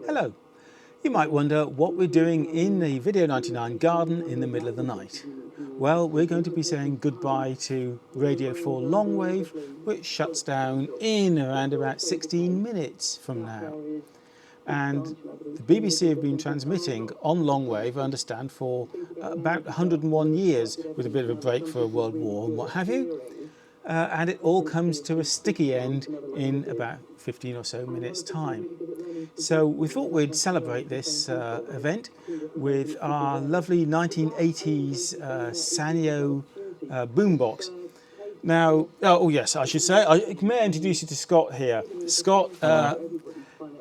Hello. You might wonder what we're doing in the Video 99 garden in the middle of the night. Well, we're going to be saying goodbye to Radio 4 Longwave, which shuts down in around about 16 minutes from now. And the BBC have been transmitting on Longwave, I understand, for about 101 years, with a bit of a break for a world war and what have you. And it all comes to a sticky end in about 15 or so minutes' time. So we thought we'd celebrate this event with our lovely 1980s Sanyo boombox. Now, oh yes, I should say, may I introduce you to Scott here. Scott,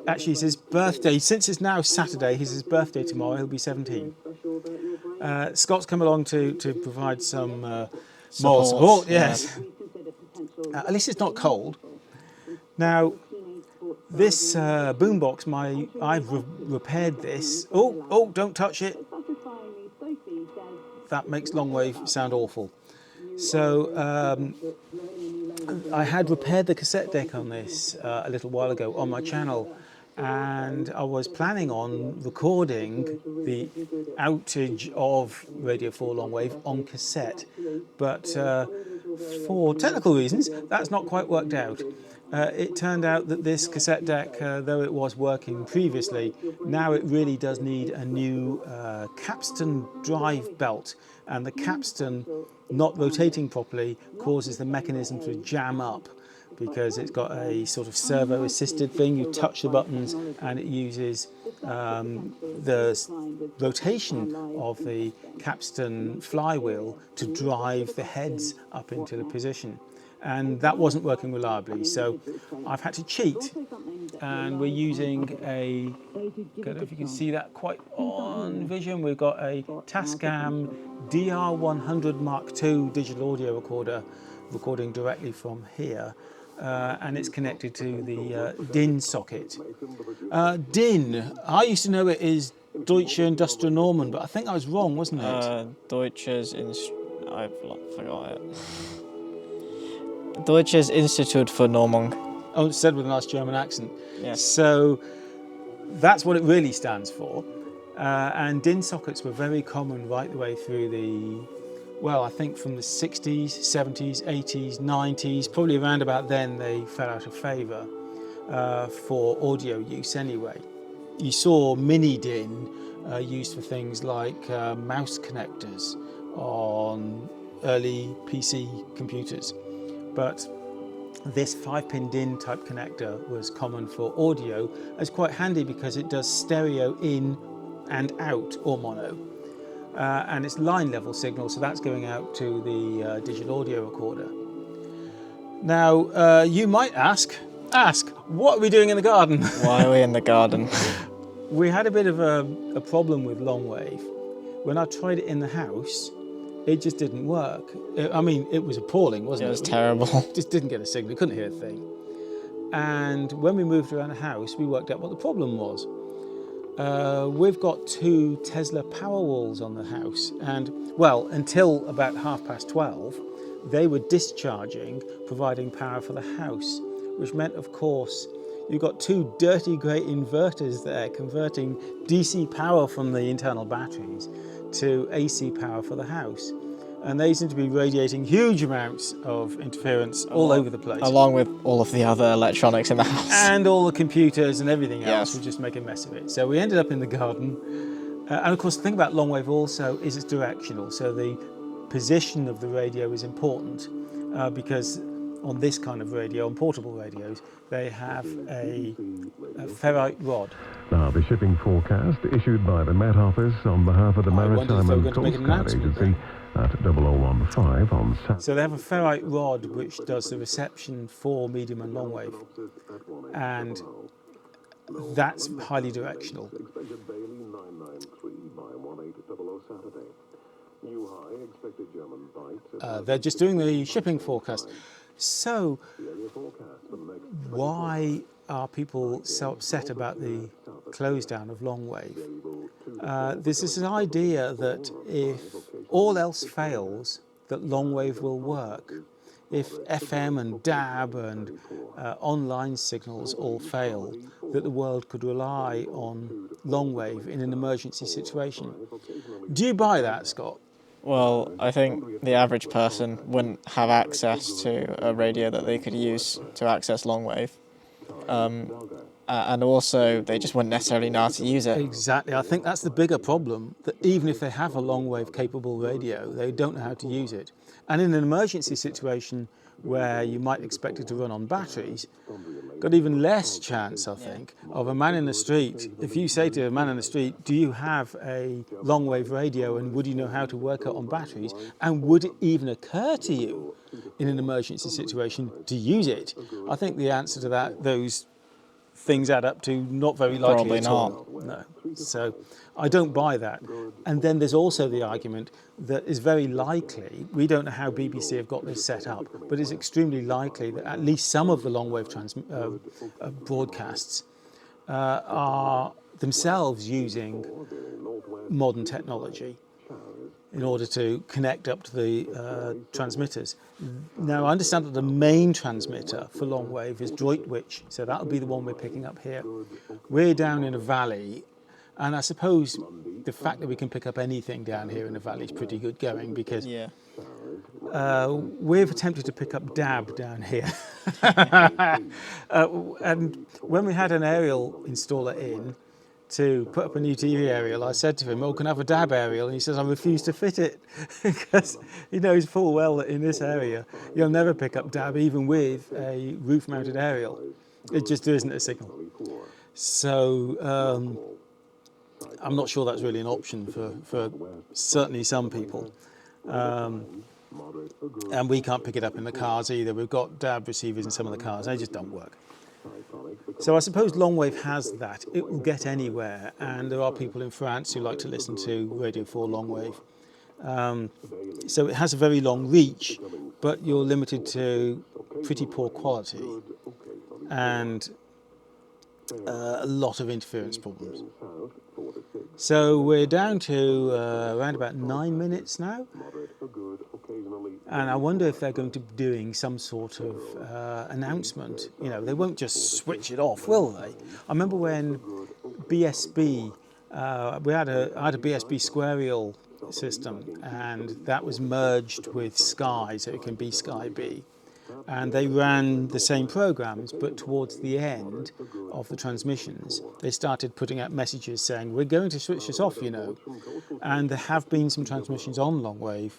actually it's his birthday, since it's now Saturday, it's his birthday tomorrow, he'll be 17. Scott's come along to provide some moral support, yes. At least it's not cold. Now, this boombox, I've repaired this. Oh, don't touch it. That makes Longwave sound awful. So I had repaired the cassette deck on this a little while ago on my channel, and I was planning on recording the outage of Radio 4 Longwave on cassette, but for technical reasons that's not quite worked out. It turned out that this cassette deck, though it was working previously, now it really does need a new capstan drive belt, and the capstan not rotating properly causes the mechanism to jam up, because it's got a sort of servo assisted thing. You touch the buttons and it uses the rotation of the capstan flywheel to drive the heads up into the position, and that wasn't working reliably, so I've had to cheat, and we're using a, I don't know if you can see that quite on vision, we've got a Tascam DR100 Mark II digital audio recorder recording directly from here. And it's connected to the DIN socket. DIN, I used to know it is Deutsche Industrial Norman, but I think I was wrong, wasn't it? Deutsches I've forgot it. Deutsches Institut für Normung. Oh, it's said with a nice German accent. Yes. So that's what it really stands for. And DIN sockets were very common right the way through the, well, I think from the 60s, 70s, 80s, 90s, probably around about then they fell out of favour for audio use anyway. You saw mini DIN used for things like mouse connectors on early PC computers, but this 5-pin DIN type connector was common for audio. It's quite handy because it does stereo in and out, or mono. And it's line level signal, so that's going out to the digital audio recorder. Now, you might ask, what are we doing in the garden? Why are we in the garden? We had a bit of a problem with Longwave. When I tried it in the house, it just didn't work. I mean, it was appalling, wasn't it? It was terrible. Just didn't get a signal, couldn't hear a thing. And when we moved around the house, we worked out what the problem was. We've got 2 Tesla Powerwalls on the house, and well, until about 12:30, they were discharging, providing power for the house, which meant, of course, you've got 2 dirty grey inverters there converting DC power from the internal batteries to AC power for the house. And they seem to be radiating huge amounts of interference all over the place. Along with all of the other electronics in the house. And all the computers and everything else, Yes. would just make a mess of it. So we ended up in the garden. And of course, the thing about Longwave also is it's directional. So the position of the radio is important because on this kind of radio, on portable radios, they have a ferrite rod. Now, the shipping forecast issued by the Met Office on behalf of the I wondered if Maritime they were and going to make Coast an Guard announcement Agency at 0015 on Saturday. So they have a ferrite rod which does the reception for medium and long wave, and that's highly directional. They're just doing the shipping forecast. So why are people so upset about the close down of Longwave? There's this idea that if all else fails, that Longwave will work. If FM and DAB and online signals all fail, that the world could rely on Longwave in an emergency situation. Do you buy that, Scott? Well, I think the average person wouldn't have access to a radio that they could use to access Longwave. And also, they just wouldn't necessarily know how to use it. Exactly. I think that's the bigger problem, that even if they have a long-wave capable radio, they don't know how to use it. And in an emergency situation where you might expect it to run on batteries, got even less chance, I think, of a man in the street. If you say to a man in the street, do you have a long-wave radio and would you know how to work it on batteries? And would it even occur to you in an emergency situation to use it? I think the answer to that, those things add up to not very likely Probably at all. No. So I don't buy that. And then there's also the argument that is very likely, we don't know how BBC have got this set up, but it's extremely likely that at least some of the long-wave broadcasts are themselves using modern technology in order to connect up to the transmitters. Now, I understand that the main transmitter for Longwave is Droitwich, so that'll be the one we're picking up here. We're down in a valley, and I suppose the fact that we can pick up anything down here in the valley is pretty good going, because we've attempted to pick up DAB down here. And when we had an aerial installer in to put up a new TV aerial, I said to him, "Oh, can I have a DAB aerial?" And he says, "I refuse to fit it," because he knows full well that in this area you'll never pick up DAB even with a roof-mounted aerial. It just isn't a signal. So I'm not sure that's really an option for certainly some people. And we can't pick it up in the cars either. We've got DAB receivers in some of the cars. They just don't work. So I suppose Longwave has that. It will get anywhere, and there are people in France who like to listen to Radio 4 Longwave. So it has a very long reach, but you're limited to pretty poor quality and a lot of interference problems. So we're down to around about 9 minutes now, and I wonder if they're going to be doing some sort of announcement. You know, they won't just switch it off, will they? I remember when BSB, I had a BSB squarial system, and that was merged with Sky, so it can be Sky B. And they ran the same programs, but towards the end of the transmissions, they started putting out messages saying, "We're going to switch this off, you know." And there have been some transmissions on Longwave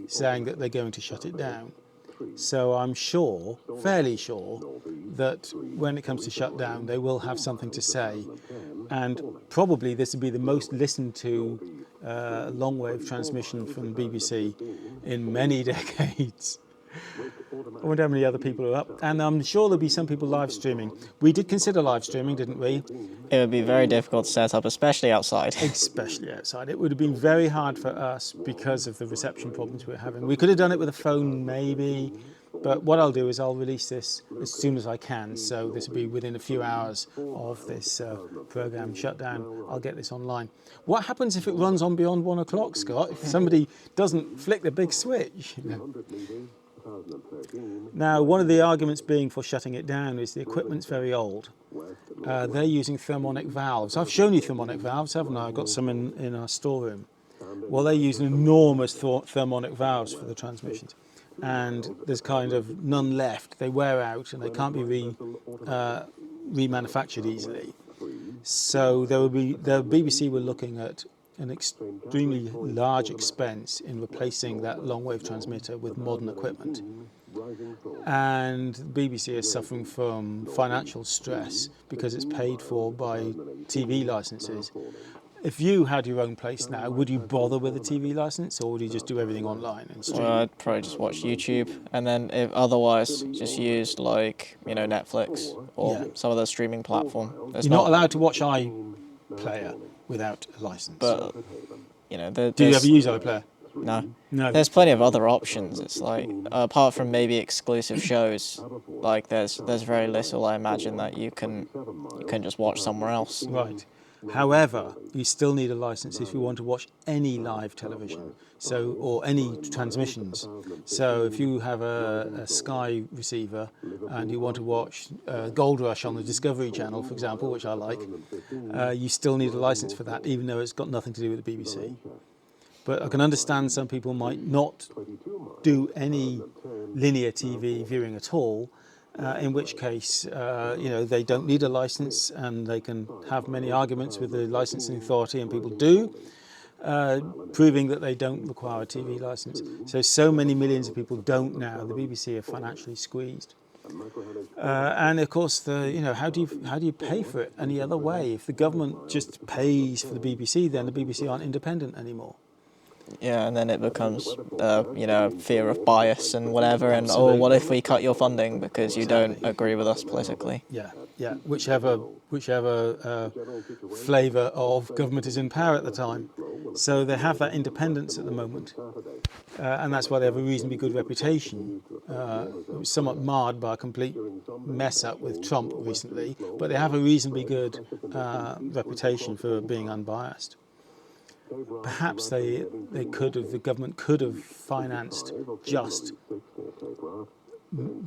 saying that they're going to shut it down. So I'm sure, fairly sure, that when it comes to shutdown, they will have something to say. And probably this will be the most listened to Longwave transmission from the BBC in many decades. I wonder how many other people are up. And I'm sure there'll be some people live streaming. We did consider live streaming, didn't we? It would be very difficult to set up, especially outside. Especially outside. It would have been very hard for us because of the reception problems we're having. We could have done it with a phone, maybe. But what I'll do is I'll release this as soon as I can. So this will be within a few hours of this programme shutdown. I'll get this online. What happens if it runs on beyond 1 o'clock, Scott? If somebody doesn't flick the big switch? You know? Now, one of the arguments being for shutting it down is the equipment's very old. They're using thermonic valves. I've shown you thermonic valves, haven't I? I've got some in our storeroom. Well, they use enormous thermonic valves for the transmissions. And there's kind of none left. They wear out and they can't be remanufactured easily. So the BBC were looking at an extremely large expense in replacing that Longwave transmitter with modern equipment. And the BBC is suffering from financial stress because it's paid for by TV licenses. If you had your own place now, would you bother with a TV license, or would you just do everything online and stream? Well, I'd probably just watch YouTube, and then if otherwise, just use Netflix or some other streaming platform. You're not allowed to watch iPlayer without a license. But do you ever use iPlayer? No. No. There's plenty of other options. It's like, apart from maybe exclusive shows, like there's very little, I imagine, that you can just watch somewhere else. Right. However, you still need a license if you want to watch any live television, or any transmissions. So if you have a Sky receiver and you want to watch Gold Rush on the Discovery Channel, for example, which I like, you still need a license for that, even though it's got nothing to do with the BBC. But I can understand some people might not do any linear TV viewing at all, in which case, they don't need a license, and they can have many arguments with the licensing authority, and people do, proving that they don't require a TV license. So many millions of people don't now. The BBC are financially squeezed. And of course, how do you pay for it any other way? If the government just pays for the BBC, then the BBC aren't independent anymore. Yeah, and then it becomes, fear of bias and whatever, and Absolutely. what if we cut your funding because you don't agree with us politically? Yeah. Whichever flavour of government is in power at the time. So they have that independence at the moment, and that's why they have a reasonably good reputation. It was somewhat marred by a complete mess up with Trump recently, but they have a reasonably good reputation for being unbiased. Perhaps the government could have financed just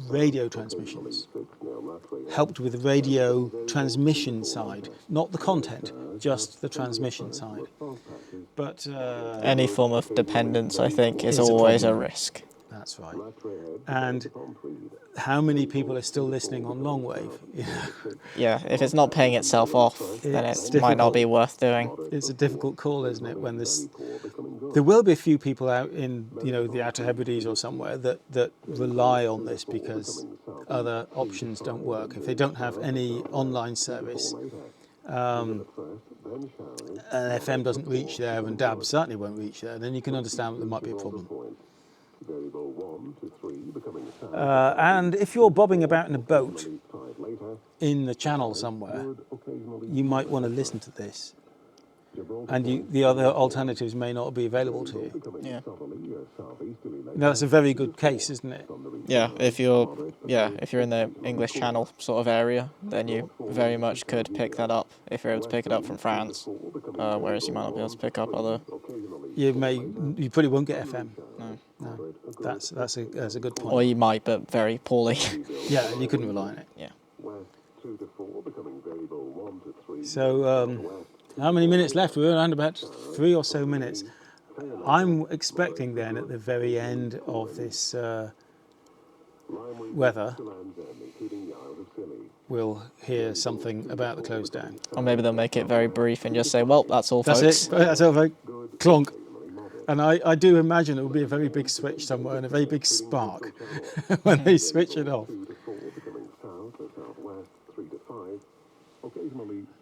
radio transmissions, helped with the radio transmission side, not the content, just the transmission side. But any form of dependence, I think, is a always a problem. risk. That's right. And how many people are still listening on Longwave? Yeah, if it's not paying itself off, then It's it might not difficult. be worth doing. It's a difficult call, isn't it? When there will be a few people out in the Outer Hebrides or somewhere that rely on this because other options don't work. If they don't have any online service, and FM doesn't reach there, and DAB certainly won't reach there, then you can understand that there might be a problem. And if you're bobbing about in a boat in the channel somewhere, you might want to listen to this, and the other alternatives may not be available to you. Yeah. Now, that's a very good case, isn't it? Yeah, if you're in the English Channel sort of area, then you very much could pick that up if you're able to pick it up from France, whereas you might not be able to pick up other. You probably won't get FM. No. That's a good point. Or you might, but very poorly. Yeah, and you couldn't rely on it. Yeah. So, how many minutes left? We're around about 3 or so minutes. I'm expecting then at the very end of this weather, we'll hear something about the close down. Or maybe they'll make it very brief and just say, well, that's all, That's folks. it. That's all, folks. Clonk. And I do imagine it will be a very big switch somewhere and a very big spark when they switch it off.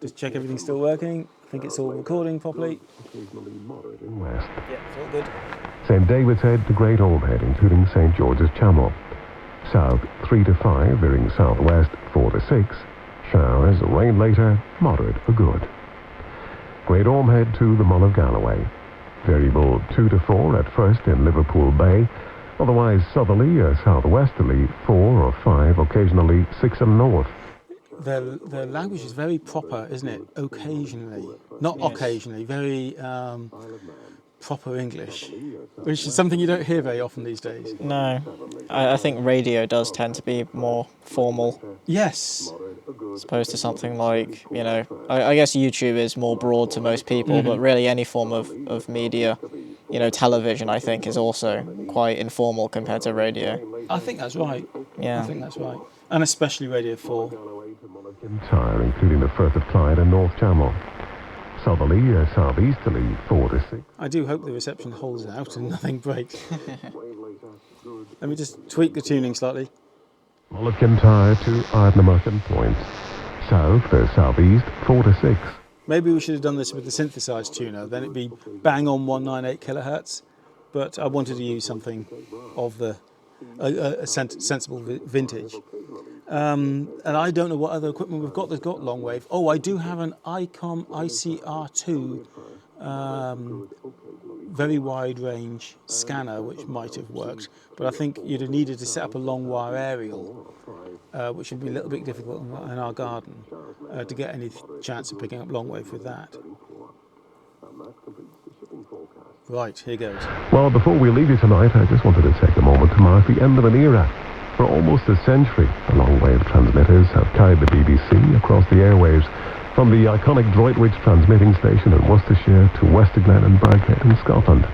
Just check everything's still working. I think it's all recording properly. West. Yeah, it's all good. St. David's Head to Great Ormhead, including St. George's Channel. South 3 to 5, veering southwest 4 to 6. Showers, rain later, moderate or good. Great Ormhead to the Mull of Galloway. Variable 2 to 4 at first in Liverpool Bay. Otherwise southerly or southwesterly 4 or 5, occasionally 6 and north. The language is very proper, isn't it? Occasionally. Not occasionally, very proper English, which is something you don't hear very often these days. No, I think radio does tend to be more formal. Yes. As opposed to something like, I guess YouTube is more broad to most people, but really any form of media, television, I think, is also quite informal compared to radio. I think that's right. Yeah. I think that's right. And especially Radio 4. Entire, including the Firth of Clyde and North Channel. Southerly or southeasterly 4 to 6. I do hope the reception holds out and nothing breaks. Let me just tweak the tuning slightly. Mull of Kintyre to Ardnamurchan Point. South or southeast 4 to 6. Maybe we should have done this with the synthesized tuner, then it'd be bang on 198 kilohertz. But I wanted to use something of a sensible vintage. And I don't know what other equipment we've got that's got Longwave. Oh, I do have an ICOM ICR2 very wide range scanner, which might have worked. But I think you'd have needed to set up a long wire aerial, which would be a little bit difficult in our garden. to get any chance of picking up Longwave with that. Right, here goes. Well, before we leave you tonight, I just wanted to take a moment to mark the end of an era. For almost a century, the Longwave transmitters have carried the BBC across the airwaves, from the iconic Droitwich transmitting station in Worcestershire to Westerglen and Birkhead in Scotland.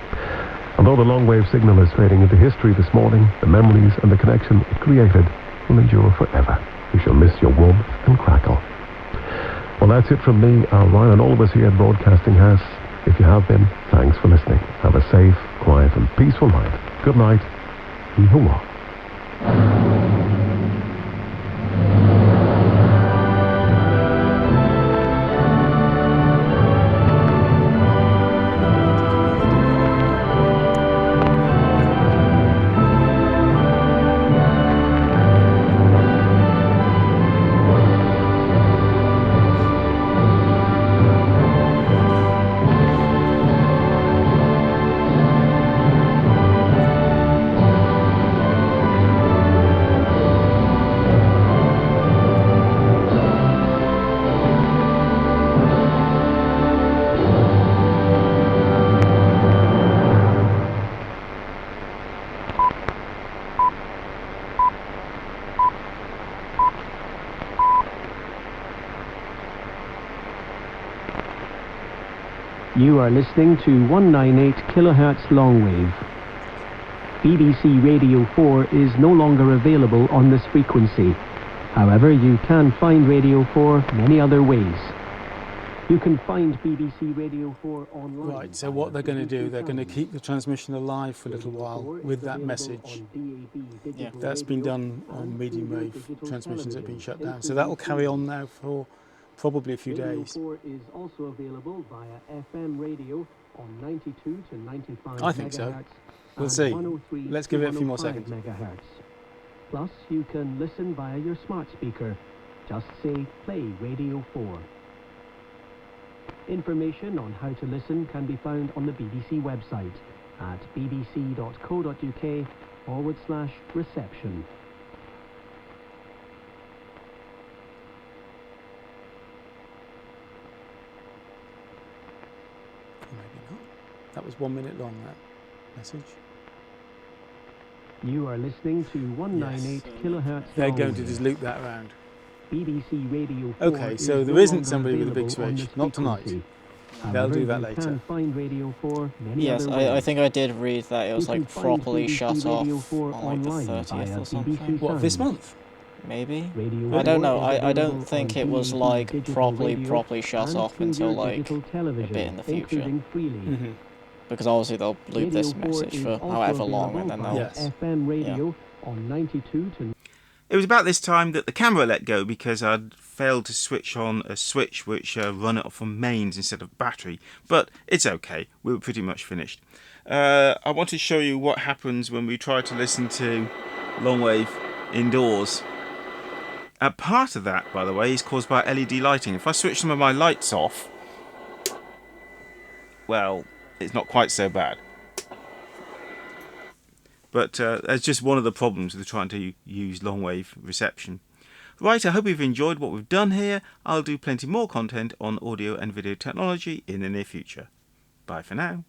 And though the Longwave signal is fading into history this morning, the memories and the connection it created will endure forever. We shall miss your warmth and crackle. Well, that's it from me, Al Ryan, and all of us here at Broadcasting House. If you have been, thanks for listening. Have a safe, quiet and peaceful night. Good night. Yehovah. You are listening to 198 kHz Longwave. BBC Radio 4 is no longer available on this frequency. However, you can find Radio 4 many other ways. You can find BBC Radio 4 online. Right, so what they're going to do, they're going to keep the transmission alive for a little while with that message. Yeah. That's been done on medium wave transmissions that have been shut down. So that will carry on now for probably a few days. Radio 4 is also available via FM radio on 92 to 95 I think so. megahertz We'll and see. 103 Let's to give it a few more 105 seconds. megahertz. Plus, you can listen via your smart speaker. Just say, play Radio 4. Information on how to listen can be found on the BBC website at bbc.co.uk/reception. Maybe not. That was 1 minute long, that message. You are listening to 198 kHz. They're going to Longwave. just loop that around. BBC Radio 4 Okay, so is there no isn't longer somebody with a big available on switch. this Not tonight. frequency. They'll do that However, later. You can find Radio 4 many Yes, other I ways. think I did read that it was You can like find properly BBC shut Radio off 4 on like the online 30th via or something. BBC What, this Sounds. month? Maybe? Radio I don't 4 know. is I available don't think on it was DAB like digital properly radio shut and off through until your like digital television, in the future. including freely. Mm-hmm. because obviously they'll loop this Radio 4 message is for also however long and then available they'll via Yes. FM radio on 92 to It was about this time that the camera let go because I'd failed to switch on a switch which run it from mains instead of battery. But it's okay, we were pretty much finished. I want to show you what happens when we try to listen to Longwave indoors. Part of that, by the way, is caused by LED lighting. If I switch some of my lights off, well, it's not quite so bad. But that's just one of the problems with trying to use Longwave reception. Right, I hope you've enjoyed what we've done here. I'll do plenty more content on audio and video technology in the near future. Bye for now.